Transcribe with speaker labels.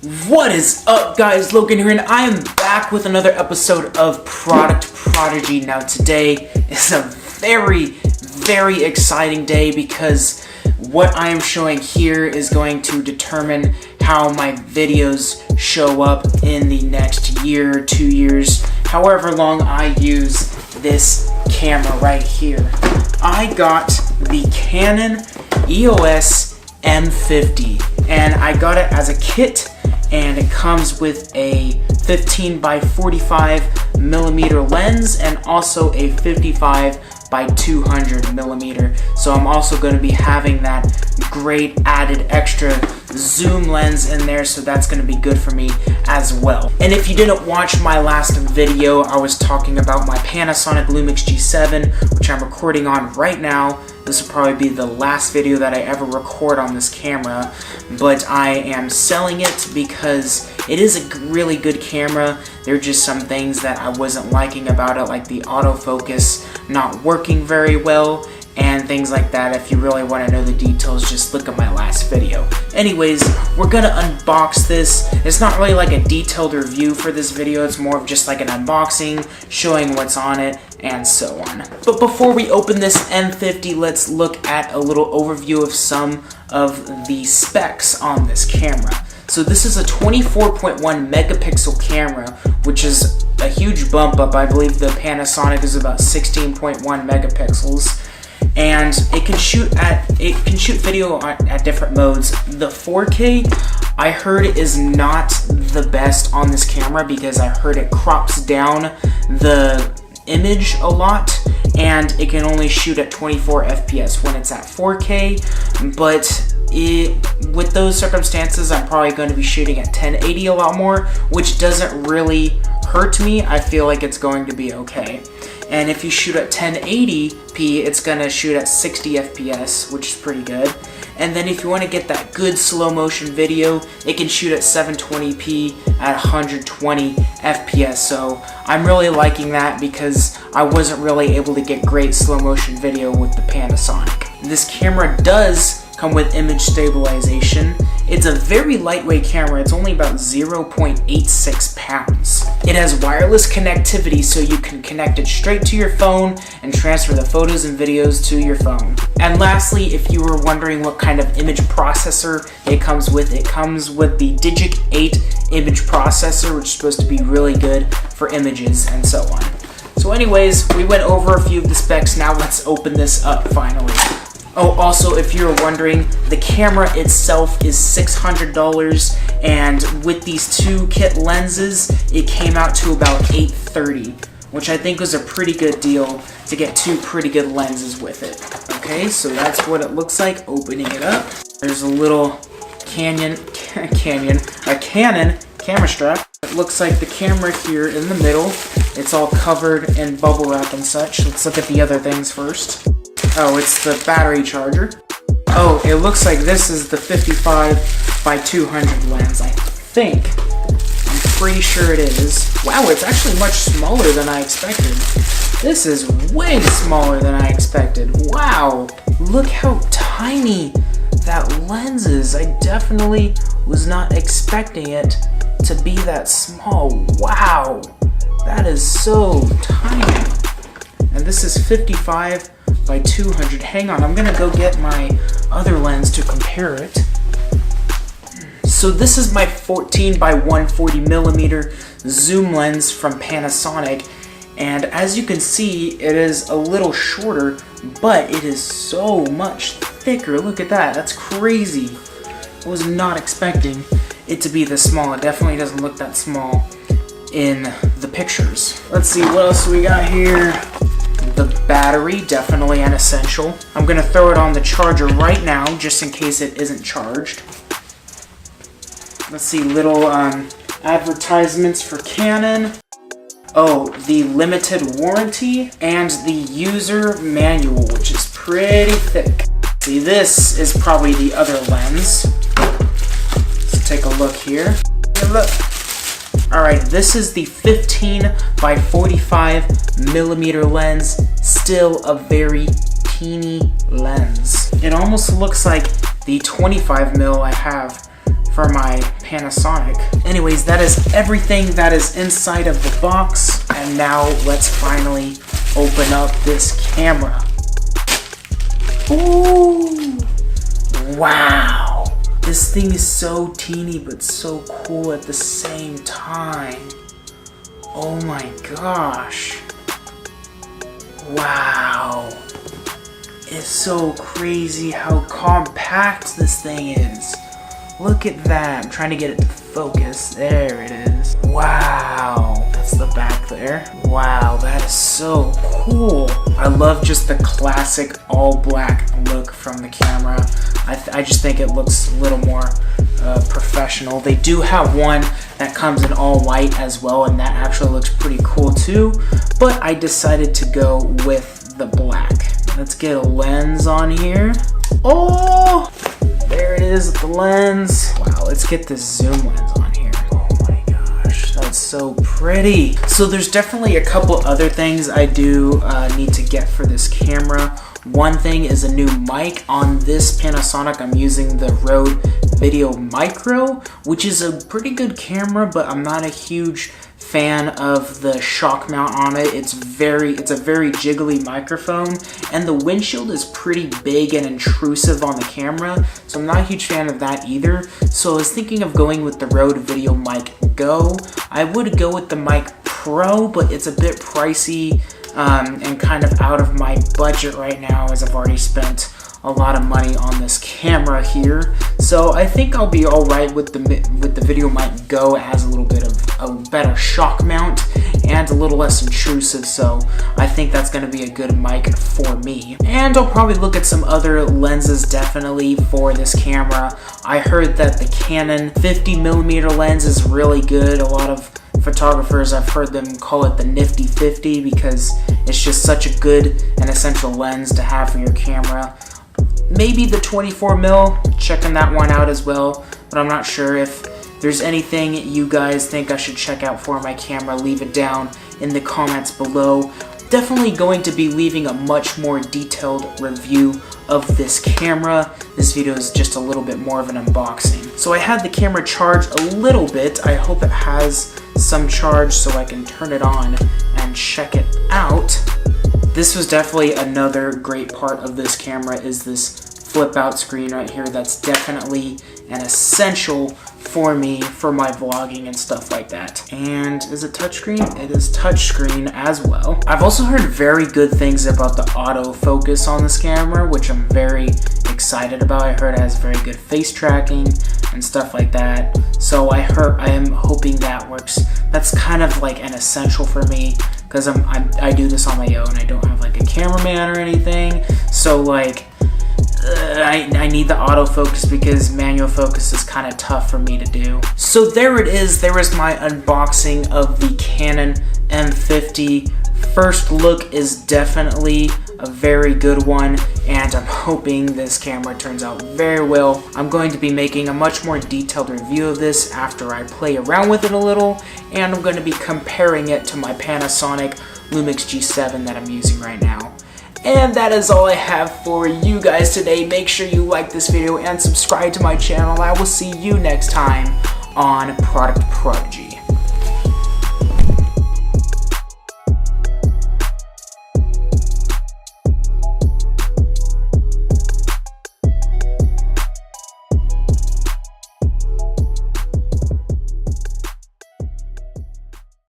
Speaker 1: What is up, guys? Logan here, and I am back with another episode of Prodigy. Now today is a very exciting day because what I am showing here is going to determine how my videos show up in the next year, 2 years, however long I use this camera right here. I got the Canon EOS M50 and I got it as a kit, and it comes with a 15 by 45 millimeter lens and also a 55 by 200 millimeter. So I'm also going to be having that great added extra zoom lens in there, so that's going to be good for me as well. And if you didn't watch my last video, I was talking about my Panasonic Lumix G7, which I'm recording on right now. This will probably be the last video that I ever record on this camera, but I am selling it because it is a really good camera. There are just some things that I wasn't liking about it, like the autofocus not working very well and things like that. If you really want to know the details, just look at my last video. Anyways, we're gonna unbox this. It's not really like a detailed review for this video, it's more of just like an unboxing, showing what's on it, and so on. But before we open this M50, let's look at a little overview of some of the specs on this camera. So this is a 24.1 megapixel camera, which is a huge bump up. I believe the Panasonic is about 16.1 megapixels. And it can shoot video at different modes. The 4K, I heard, is not the best on this camera because I heard it crops down the image a lot, and it can only shoot at 24 FPS when it's at 4K, but with those circumstances, I'm probably going to be shooting at 1080 a lot more, which doesn't really hurt me. I feel like it's going to be okay. And if you shoot at 1080p, it's going to shoot at 60 FPS, which is pretty good. And then if you want to get that good slow motion video, it can shoot at 720p at 120 FPS. So I'm really liking that because I wasn't really able to get great slow motion video with the Panasonic. This camera does come with image stabilization. It's a very lightweight camera. It's only about 0.86 pounds. It has wireless connectivity, so you can connect it straight to your phone and transfer the photos and videos to your phone. And lastly, if you were wondering what kind of image processor it comes with the Digic 8 image processor, which is supposed to be really good for images and so on. So anyways, we went over a few of the specs. Now let's open this up finally. Oh, also, if you're wondering, the camera itself is $600, and with these two kit lenses, it came out to about $830, which I think was a pretty good deal to get two pretty good lenses with it. Okay, so that's what it looks like opening it up. There's a little Canon camera strap. It looks like the camera here in the middle. It's all covered in bubble wrap and such. Let's look at the other things first. Oh, it's the battery charger. Oh, it looks like this is the 55 by 200 lens, I think. I'm pretty sure it is. Wow, it's actually much smaller than I expected. This is way smaller than I expected. Wow, look how tiny that lens is. I definitely was not expecting it to be that small. Wow, that is so tiny. And this is 55 by 200. Hang on, I'm gonna go get my other lens to compare it. So this is my 14 by 140 millimeter zoom lens from Panasonic, and as you can see, it is a little shorter, but it is so much thicker. Look at that, that's crazy. I was not expecting it to be this small. It definitely doesn't look that small in the pictures. Let's see, what else we got here? The battery, definitely an essential. I'm gonna throw it on the charger right now, just in case it isn't charged. Let's see, little advertisements for Canon. Oh, the limited warranty and the user manual, which is pretty thick. See, this is probably the other lens. Let's take a look here. Look. Alright, this is the 15 by 45 millimeter lens, still a very teeny lens. It almost looks like the 25 mil I have for my Panasonic. Anyways, that is everything that is inside of the box, and now let's finally open up this camera. Ooh! Wow! This thing is so teeny but so cool at the same time. Oh my gosh. Wow. It's so crazy how compact this thing is. Look at that. I'm trying to get it to focus. There it is. Wow. That's the back there. Wow, that is so cool. I love just the classic all black look from the camera. I just think it looks a little more professional. They do have one that comes in all white as well, and that actually looks pretty cool too, but I decided to go with the black. Let's get a lens on here. Oh, there it is, the lens. Wow, let's get this zoom lens on here. Oh my gosh, that's so pretty. So there's definitely a couple other things I do need to get for this camera. One thing is a new mic. On this Panasonic, I'm using the Rode Video Micro, which is a pretty good camera, but I'm not a huge fan of the shock mount on it. It's a very jiggly microphone, and the windshield is pretty big and intrusive on the camera, so I'm not a huge fan of that either. So I was thinking of going with the Rode Video Mic Go. I would go with the Mic Pro, but it's a bit pricey and kind of out of my budget right now, as I've already spent a lot of money on this camera here. So I think I'll be alright with the Video Mic Go. It has a little bit of a better shock mount and a little less intrusive, so I think that's going to be a good mic for me. And I'll probably look at some other lenses definitely for this camera. I heard that the Canon 50mm lens is really good. A lot of photographers, I've heard them call it the nifty 50 because it's just such a good and essential lens to have for your camera. Maybe the 24mm, checking that one out as well, but I'm not sure. If there's anything you guys think I should check out for my camera, leave it down in the comments below. Definitely going to be leaving a much more detailed review of this camera. This video is just a little bit more of an unboxing. So I had the camera charged a little bit. I hope it has some charge so I can turn it on and check it out. This was definitely another great part of this camera, is this flip out screen right here. That's definitely an essential for me for my vlogging and stuff like that. And is it touchscreen? It is touchscreen as well. I've also heard very good things about the autofocus on this camera, which I'm very excited about. I heard it has very good face tracking and stuff like that. So I am hoping that works. That's kind of like an essential for me, because I do this on my own. I don't have like a cameraman or anything. So like I need the autofocus because manual focus is kind of tough for me to do. So there it is. There is my unboxing of the Canon M50. First look is definitely a very good one, and I'm hoping this camera turns out very well. I'm going to be making a much more detailed review of this after I play around with it a little, and I'm going to be comparing it to my Panasonic Lumix G7 that I'm using right now. And that is all I have for you guys today. Make sure you like this video and subscribe to my channel. I will see you next time on Product Prodigy.